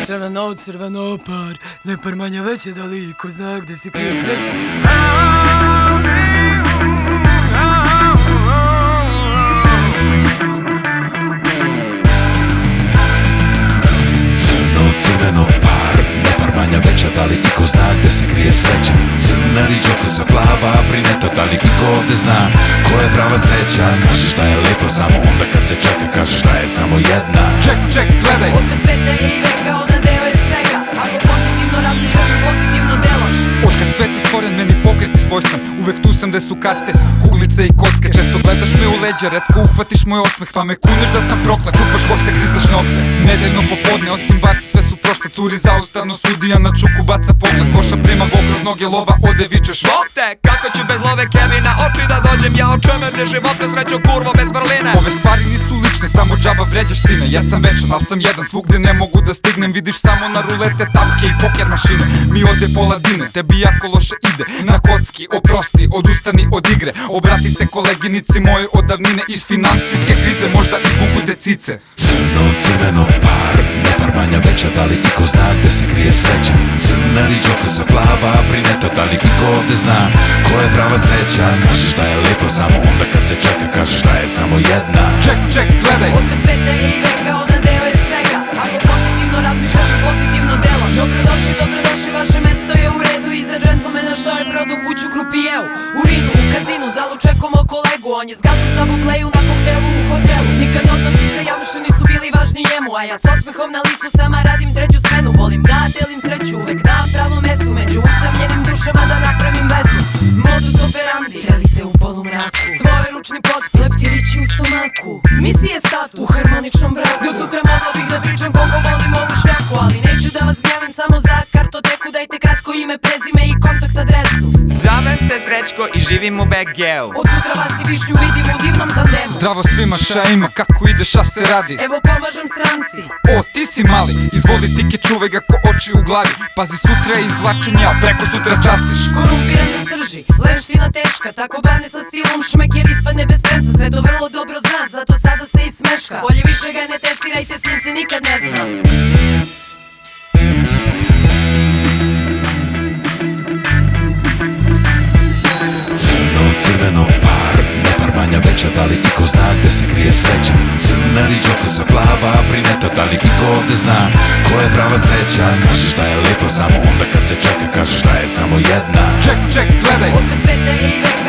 Crveno, crveno par, ne par manja veće, da li ko zna gde si prije sreće. Crveno par, ne par manja veća, da li iko zna gde se krije sreća. Crna riđa kosa plava, brineta, da li iko ovde zna ko je prava sreća. Kažeš da je lepo samo onda kad se čeka, kažeš da je samo jedna. Ček, gledaj! Od kad sveta je i veka, ona deo je svega. Ako pozitivno razmišljaš, pozitivno delaš. Od kad svet je stvoren, meni pokret je svojstven. Uvek tu sam gde su karte, kuglice i kocke. Često gledaš me u leđa, retko uhvatiš moj osmeh, pa me kuneš da sam proklat. Čupaš kose, grizaš nokte. Nedeljno popodne, osim barci, sve su prošle. Curi zaustavno, sudija na čuku baca pogled. Koša prima go kroz noge, lova ode, vičeš lopte. Kako ću bez love Kevina oči da dođem? Ja očemenim životne sreću, kurvo bez vrline. Ove stvari nisu lične, samo džaba vređaš sine. Ja sam večan, al sam jedan, svugde ne mogu da stignem. Vidiš samo na rulete, tapke i poker mašine. Mi ode pola dine, tebi jako loše ide. Na kocki, oprosti, odustani od igre. Obrati se koleginici moje od davnine. Iz finansijske krize možda izvukujte cice. Crveno par, ne par manja veća, da li iko zna gde se krije sreća. Crna riđa kosa plava, brineta, da li iko ovde zna ko je prava sreća. Kažeš da je lepo samo onda kad se čeka, kažeš da je samo jedna. Ček, gledaj! Od kad sveta je i veka, ona deo je svega. Ako pozitivno razmišljaš, pozitivno delaš. Dobrodošli, vaše mesto je u redu. Iza džentlmena što je prodao kuću Krupijevu. U Rinu, u kazinu, zalu čekamo kolegu. On je zgazan za bubleju na koktelu u hotelu. Nikad odnosi sa javnošću nisu bili važni njemu. A ja s osmehom na licu sama radim treću smenu. Volim da delim sreću uvek na pravom mestu. Među usamljenim dušama da napravim vezu. Modus operandi, strelice u polumraku. Svoj ručni potpis, leptirići u stomaku. Misije status, u harmoničnom braku. Do sutra mogla bih da pričam koliko volim ovu šljaku. Ali neću da vas gnjavim samo za kartoteku. Dajte kratko ime, prezime i kontakt adresu. Zovem se Srećko i živim u BG-u. Od sutra vas i višnju vidim u divnom tandemu. Zdravo svima, šta ima, kako ide, šta se radi? Evo pomažem stranci. O, ti si mali, izvoli tike, čuvaj ga ko oči u glavi. Pazi, sutra je izvlačenje, a preko sutra častiš. Korumpiran ne srži, lenština teška. Tako bane sa stilom, šmeker ispadne bez penca. Sve to vrlo dobro zna, zato sada se i smeška. Bolje više ga ne testirajte, s njim se nikad ne zna. Crveno par, ne par manja veća, da li iko zna gde se krije sreća. Crna riđa kosa plava, brineta, da li iko ovde zna ko je prava sreća. Kažeš da je lepo samo onda kad se čeka, kažeš da je samo jedna. Ček, gledaj! Od kad sveta je i veka,